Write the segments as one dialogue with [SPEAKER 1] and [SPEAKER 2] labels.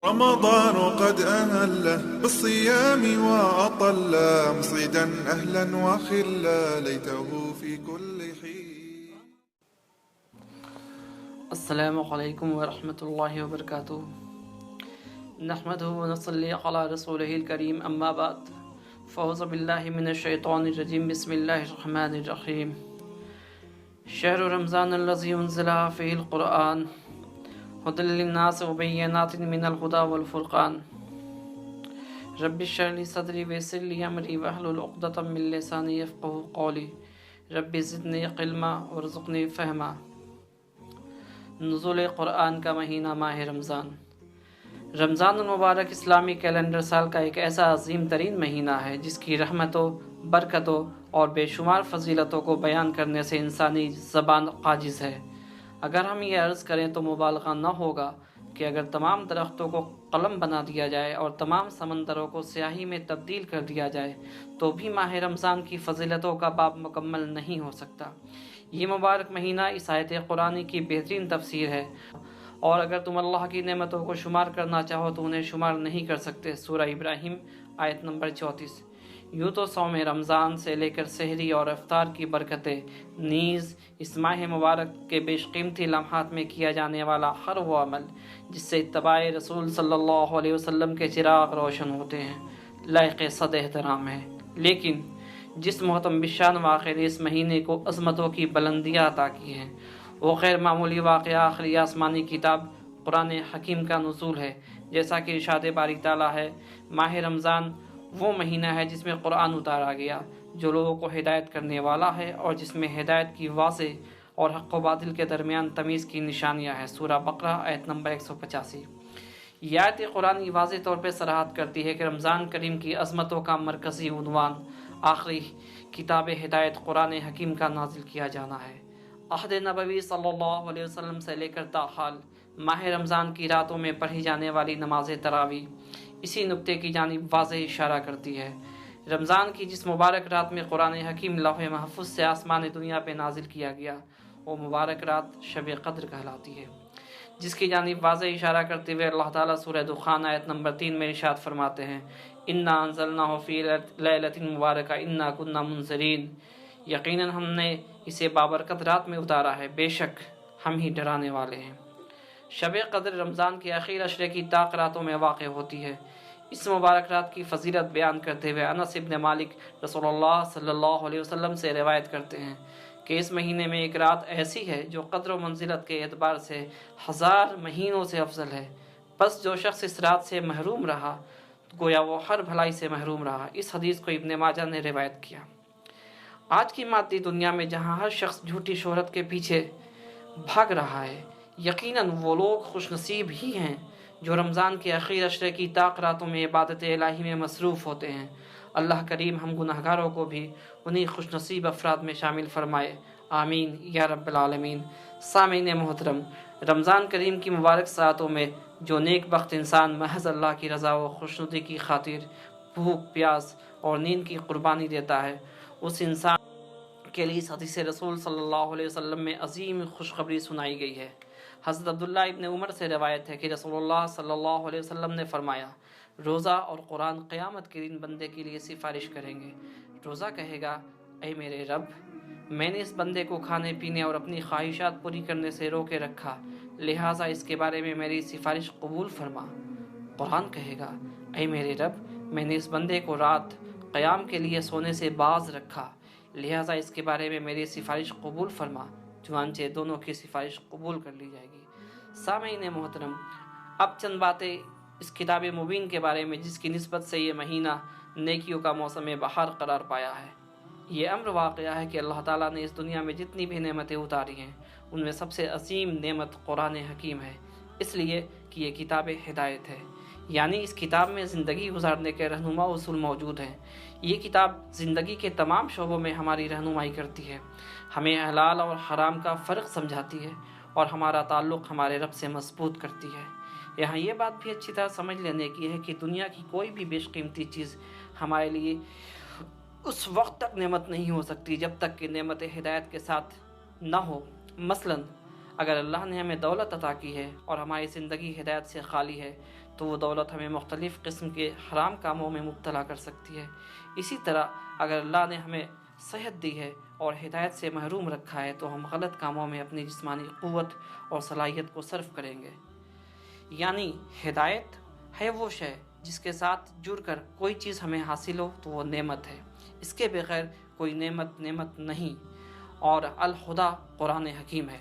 [SPEAKER 1] رمضان قد أهله بالصيام وأطل مصيدا أهلا وخلا ليته في كل حين.
[SPEAKER 2] السلام علیکم ورحمۃ اللہ وبرکاتہ. نحمدہ ونصلی علی رسولہ الکریم، اما بعد فاعوذ باللہ من الشیطان الرجیم، بسم اللہ الرحمن الرحیم. شہر رمضان الذی انزل فیہ القرآن ھدی للناس وبینات من الہدی والفرقان. رب اشرح لی صدری ویسر لی امری واحلل عقدۃ من لسانی یفقہوا قولی. رب زدنی علما وارزقنی فہما. نزول قرآن کا مہینہ ماہ رمضان. رمضان المبارک اسلامی کیلنڈر سال کا ایک ایسا عظیم ترین مہینہ ہے جس کی رحمتوں، برکتوں اور بے شمار فضیلتوں کو بیان کرنے سے انسانی زبان عاجز ہے. اگر ہم یہ عرض کریں تو مبالغہ نہ ہوگا کہ اگر تمام درختوں کو قلم بنا دیا جائے اور تمام سمندروں کو سیاہی میں تبدیل کر دیا جائے تو بھی ماہ رمضان کی فضیلتوں کا باب مکمل نہیں ہو سکتا. یہ مبارک مہینہ اس آیت قرآنی کی بہترین تفسیر ہے، اور اگر تم اللہ کی نعمتوں کو شمار کرنا چاہو تو انہیں شمار نہیں کر سکتے. سورہ ابراہیم آیت نمبر 34. یوں تو صوم رمضان سے لے کر سحری اور افطار کی برکتیں، نیز اس ماہ مبارک کے بیش قیمتی لمحات میں کیا جانے والا ہر وہ عمل جس سے اتباع رسول صلی اللہ علیہ وسلم کے چراغ روشن ہوتے ہیں، لائق صد احترام ہے. لیکن جس محتم بشان واقعے نے اس مہینے کو عظمتوں کی بلندیاں عطا کی ہیں، وہ غیر معمولی واقعہ آخری آسمانی کتاب قرآن حکیم کا نزول ہے. جیسا کہ ارشاد باری تعالیٰ ہے، ماہ رمضان وہ مہینہ ہے جس میں قرآن اتارا گیا، جو لوگوں کو ہدایت کرنے والا ہے اور جس میں ہدایت کی واضح اور حق و باطل کے درمیان تمیز کی نشانیاں ہیں. سورہ بقرہ آیت نمبر 185. یہ آیت قرآن واضح طور پہ صراحت کرتی ہے کہ رمضان کریم کی عظمتوں کا مرکزی عنوان آخری کتاب ہدایت قرآن حکیم کا نازل کیا جانا ہے. عہد نبوی صلی اللہ علیہ وسلم سے لے کر تاحال ماہ رمضان کی راتوں میں پڑھی جانے والی نماز تراویح اسی نقطے کی جانب واضح اشارہ کرتی ہے. رمضان کی جس مبارک رات میں قرآن حکیم لوح محفوظ سے آسمان دنیا پہ نازل کیا گیا، وہ مبارک رات شب قدر کہلاتی ہے، جس کی جانب واضح اشارہ کرتے ہوئے اللہ تعالیٰ سورہ دخان آیت نمبر 3 میں ارشاد فرماتے ہیں، انا انزلناہ فی لیلۃ مبارکہ انا کنا منذرین. یقیناً ہم نے اسے بابرکت رات میں اتارا ہے، بے شک ہم ہی ڈرانے والے ہیں. شب قدر رمضان کے اخیر عشرے کی طاق راتوں میں واقع ہوتی ہے. اس مبارک رات کی فضیلت بیان کرتے ہوئے انس ابن مالک رسول اللہ صلی اللہ علیہ وسلم سے روایت کرتے ہیں کہ اس مہینے میں ایک رات ایسی ہے جو قدر و منزلت کے اعتبار سے 1000 مہینوں سے افضل ہے. بس جو شخص اس رات سے محروم رہا گویا وہ ہر بھلائی سے محروم رہا. اس حدیث کو ابن ماجہ نے روایت کیا. آج کی مادی دنیا میں جہاں ہر شخص جھوٹی شہرت کے پیچھے بھاگ رہا ہے، یقیناً وہ لوگ خوش نصیب ہی ہیں جو رمضان کے اخیر عشرے کی طاق راتوں میں عبادت الہی میں مصروف ہوتے ہیں. اللہ کریم ہم گناہگاروں کو بھی انہی خوش نصیب افراد میں شامل فرمائے، آمین یا رب العالمین. سامعین محترم، رمضان کریم کی مبارک ساعتوں میں جو نیک بخت انسان محض اللہ کی رضا و خوشنودی کی خاطر بھوک، پیاس اور نیند کی قربانی دیتا ہے، اس انسان کے لیے حدیث رسول صلی اللہ علیہ وسلم میں عظیم خوشخبری سنائی گئی ہے. حضرت عبداللہ ابن عمر سے روایت ہے کہ رسول اللہ صلی اللہ علیہ وسلم نے فرمایا، روزہ اور قرآن قیامت کے دن بندے کے لیے سفارش کریں گے. روزہ کہے گا، اے میرے رب، میں نے اس بندے کو کھانے پینے اور اپنی خواہشات پوری کرنے سے روکے رکھا، لہٰذا اس کے بارے میں میری سفارش قبول فرما. قرآن کہے گا، اے میرے رب، میں نے اس بندے کو رات قیام کے لیے سونے سے باز رکھا، لہٰذا اس کے بارے میں میری سفارش قبول فرما. چنانچہ دونوں کی سفارش قبول کر لی جائے گی. سامعین محترم، اب چند باتیں اس کتاب مبین کے بارے میں جس کی نسبت سے یہ مہینہ نیکیوں کا موسم بہار قرار پایا ہے. یہ امر واقعہ ہے کہ اللہ تعالیٰ نے اس دنیا میں جتنی بھی نعمتیں اتاری ہیں ان میں سب سے عظیم نعمت قرآن حکیم ہے، اس لیے کہ یہ کتاب ہدایت ہے، یعنی اس کتاب میں زندگی گزارنے کے رہنما اصول موجود ہیں. یہ کتاب زندگی کے تمام شعبوں میں ہماری رہنمائی کرتی ہے، ہمیں حلال اور حرام کا فرق سمجھاتی ہے اور ہمارا تعلق ہمارے رب سے مضبوط کرتی ہے. یہاں یہ بات بھی اچھی طرح سمجھ لینے کی ہے کہ دنیا کی کوئی بھی بیش قیمتی چیز ہمارے لیے اس وقت تک نعمت نہیں ہو سکتی جب تک کہ نعمت ہدایت کے ساتھ نہ ہو. مثلاً اگر اللہ نے ہمیں دولت عطا کی ہے اور ہماری زندگی ہدایت سے خالی ہے تو وہ دولت ہمیں مختلف قسم کے حرام کاموں میں مبتلا کر سکتی ہے۔ اسی طرح اگر اللہ نے ہمیں صحت دی ہے اور ہدایت سے محروم رکھا ہے تو ہم غلط کاموں میں اپنی جسمانی قوت اور صلاحیت کو صرف کریں گے۔ یعنی ہدایت ہے وہ شے جس کے ساتھ جڑ کر کوئی چیز ہمیں حاصل ہو تو وہ نعمت ہے، اس کے بغیر کوئی نعمت نہیں، اور الہدیٰ قرآن حکیم ہے۔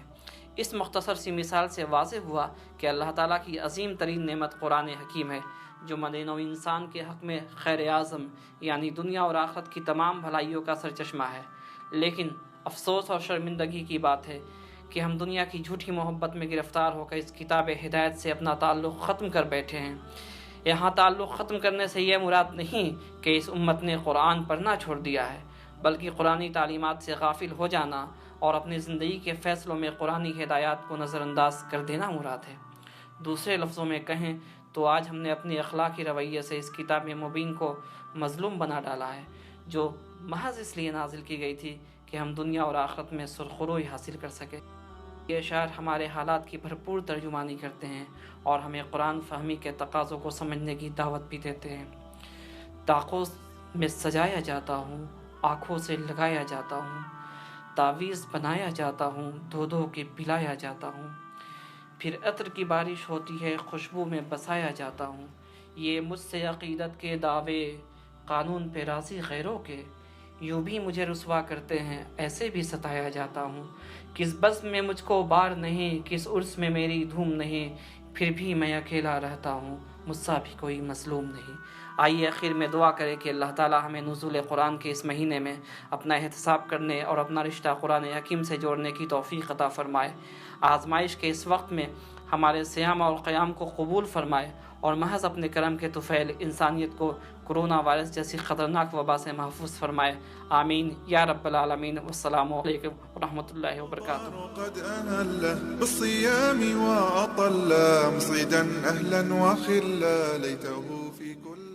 [SPEAKER 2] اس مختصر سی مثال سے واضح ہوا کہ اللہ تعالیٰ کی عظیم ترین نعمت قرآن حکیم ہے، جو مدینہ و انسان کے حق میں خیر اعظم یعنی دنیا اور آخرت کی تمام بھلائیوں کا سرچشمہ ہے۔ لیکن افسوس اور شرمندگی کی بات ہے کہ ہم دنیا کی جھوٹی محبت میں گرفتار ہو کر اس کتاب ہدایت سے اپنا تعلق ختم کر بیٹھے ہیں۔ یہاں تعلق ختم کرنے سے یہ مراد نہیں کہ اس امت نے قرآن پڑھنا چھوڑ دیا ہے، بلکہ قرآنی تعلیمات سے غافل ہو جانا اور اپنی زندگی کے فیصلوں میں قرآنی ہدایات کو نظر انداز کر دینا مراد ہے۔ دوسرے لفظوں میں کہیں تو آج ہم نے اپنی اخلاقی رویے سے اس کتاب مبین کو مظلوم بنا ڈالا ہے، جو محض اس لیے نازل کی گئی تھی کہ ہم دنیا اور آخرت میں سرخروئی حاصل کر سکیں۔ یہ اشعار ہمارے حالات کی بھرپور ترجمانی کرتے ہیں اور ہمیں قرآن فہمی کے تقاضوں کو سمجھنے کی دعوت بھی دیتے ہیں۔ طاقوں میں سجایا جاتا ہوں، آنکھوں سے لگایا جاتا ہوں، تعویذ بنایا جاتا ہوں، دھو دھو کے پلایا جاتا ہوں، پھر عطر کی بارش ہوتی ہے، خوشبو میں بسایا جاتا ہوں۔ یہ مجھ سے عقیدت کے دعوے، قانون پہ راضی غیروں کے، یوں بھی مجھے رسوا کرتے ہیں، ایسے بھی ستایا جاتا ہوں۔ کس بزم میں مجھ کو بار نہیں، کس عرس میں میری دھوم نہیں، پھر بھی میں اکیلا رہتا ہوں، مجھ سا بھی کوئی مظلوم نہیں۔ آئیے آخر میں دعا کریں کہ اللہ تعالی ہمیں نزول قرآن کے اس مہینے میں اپنا احتساب کرنے اور اپنا رشتہ قرآن حکیم سے جوڑنے کی توفیق عطا فرمائے۔ آزمائش کے اس وقت میں ہمارے صیام اور قیام کو قبول فرمائے اور محض اپنے کرم کے طفیل انسانیت کو کرونا وائرس جیسی خطرناک وبا سے محفوظ فرمائے۔ آمین یا رب العالمین۔ والسلام علیکم ورحمۃ اللہ وبرکاتہ۔
[SPEAKER 1] قد أهل بالصيام وأطل مصيدا أهلا وخلا ليته في كل